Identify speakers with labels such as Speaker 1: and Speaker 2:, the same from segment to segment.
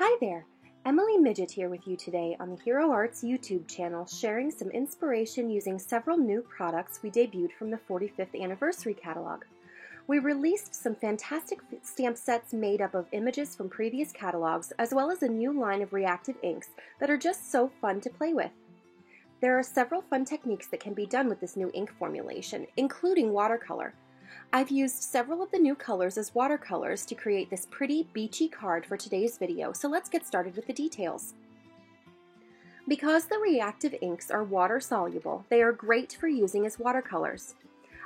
Speaker 1: Hi there! Emily Midget here with you today on the Hero Arts YouTube channel, sharing some inspiration using several new products we debuted from the 45th anniversary catalog. We released some fantastic stamp sets made up of images from previous catalogs, as well as a new line of reactive inks that are just so fun to play with. There are several fun techniques that can be done with this new ink formulation, including watercolor. I've used several of the new colors as watercolors to create this pretty beachy card for today's video, so let's get started with the details. Because the reactive inks are water soluble, they are great for using as watercolors.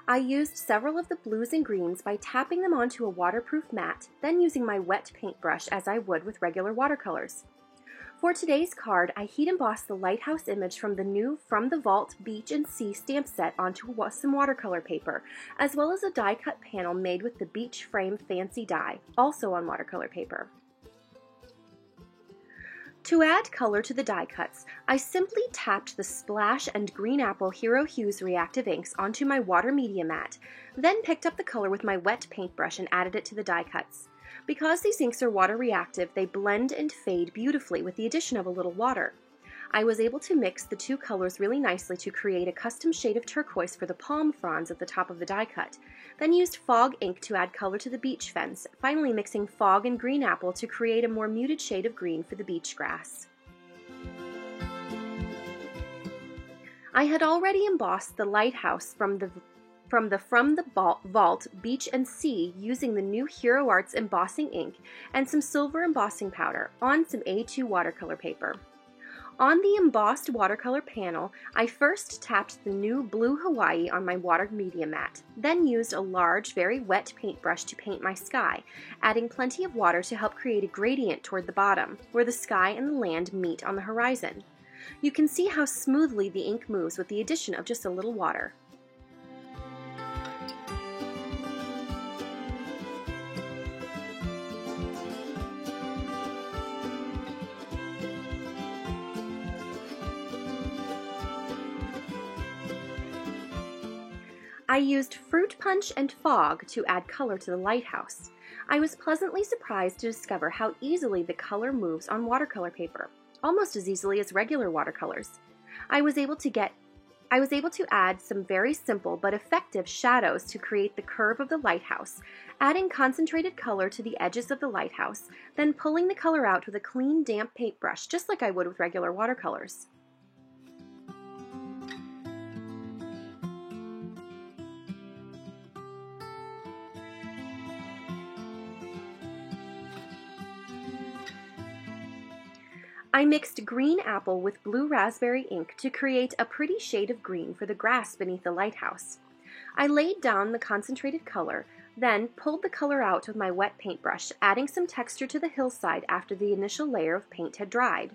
Speaker 1: I used several of the blues and greens by tapping them onto a waterproof mat, then using my wet paintbrush as I would with regular watercolors. For today's card, I heat embossed the lighthouse image from the new From the Vault Beach and Sea stamp set onto some watercolor paper, as well as a die-cut panel made with the Beach Frame Fancy die, also on watercolor paper. To add color to the die cuts, I simply tapped the Splash and Green Apple Hero Hues reactive inks onto my water media mat, then picked up the color with my wet paintbrush and added it to the die cuts. Because these inks are water reactive, they blend and fade beautifully with the addition of a little water. I was able to mix the two colors really nicely to create a custom shade of turquoise for the palm fronds at the top of the die cut, then used fog ink to add color to the beach fence, finally mixing fog and green apple to create a more muted shade of green for the beach grass. I had already embossed the lighthouse from the Vault Beach and Sea using the new Hero Arts embossing ink and some silver embossing powder on some A2 watercolor paper. On the embossed watercolor panel, I first tapped the new Blue Hawaii on my water media mat, then used a large, very wet paintbrush to paint my sky, adding plenty of water to help create a gradient toward the bottom, where the sky and the land meet on the horizon. You can see how smoothly the ink moves with the addition of just a little water. I used Fruit Punch and Fog to add color to the lighthouse. I was pleasantly surprised to discover how easily the color moves on watercolor paper, almost as easily as regular watercolors. I was able to add some very simple but effective shadows to create the curve of the lighthouse, adding concentrated color to the edges of the lighthouse, then pulling the color out with a clean, damp paintbrush, just like I would with regular watercolors. I mixed green apple with blue raspberry ink to create a pretty shade of green for the grass beneath the lighthouse. I laid down the concentrated color, then pulled the color out with my wet paintbrush, adding some texture to the hillside after the initial layer of paint had dried.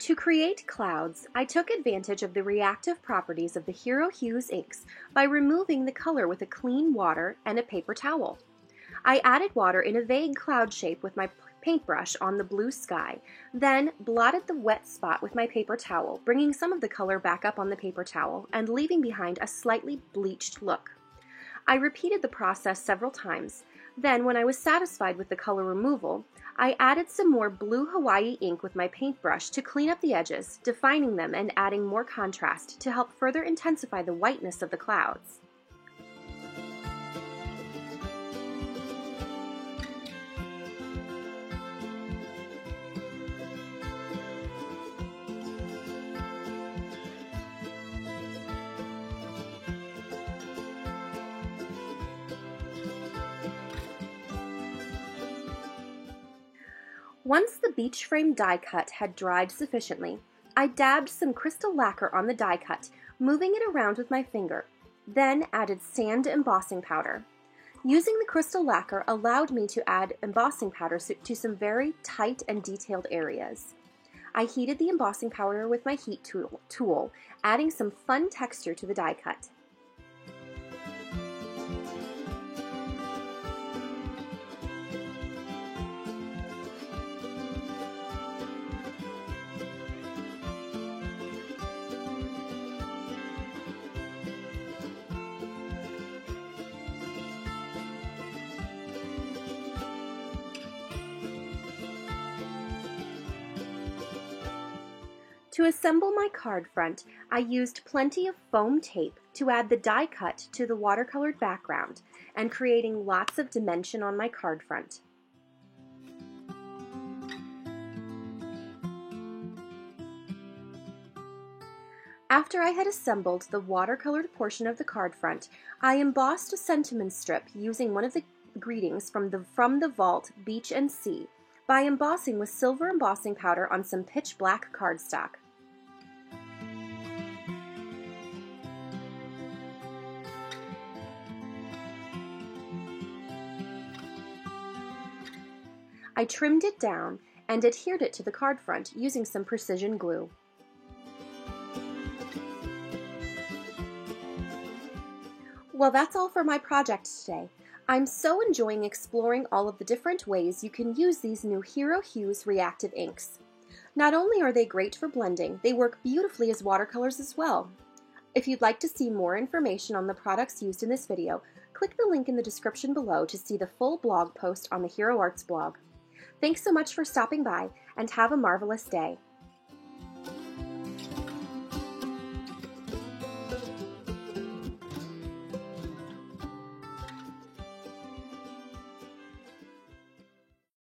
Speaker 1: To create clouds, I took advantage of the reactive properties of the Hero Hues inks by removing the color with a clean water and a paper towel. I added water in a vague cloud shape with my paintbrush on the blue sky, then blotted the wet spot with my paper towel, bringing some of the color back up on the paper towel and leaving behind a slightly bleached look. I repeated the process several times. Then, when I was satisfied with the color removal, I added some more Blue Hawaii ink with my paintbrush to clean up the edges, defining them and adding more contrast to help further intensify the whiteness of the clouds. Once the beach frame die cut had dried sufficiently, I dabbed some crystal lacquer on the die cut, moving it around with my finger, then added sand embossing powder. Using the crystal lacquer allowed me to add embossing powder to some very tight and detailed areas. I heated the embossing powder with my heat tool, adding some fun texture to the die cut. To assemble my card front, I used plenty of foam tape to add the die cut to the watercolored background and creating lots of dimension on my card front. After I had assembled the watercolored portion of the card front, I embossed a sentiment strip using one of the greetings from the Vault, Beach and Sea by embossing with silver embossing powder on some pitch black cardstock. I trimmed it down and adhered it to the card front using some precision glue. Well, that's all for my project today. I'm so enjoying exploring all of the different ways you can use these new Hero Hues reactive inks. Not only are they great for blending, they work beautifully as watercolors as well. If you'd like to see more information on the products used in this video, click the link in the description below to see the full blog post on the Hero Arts blog. Thanks so much for stopping by, and have a marvelous day.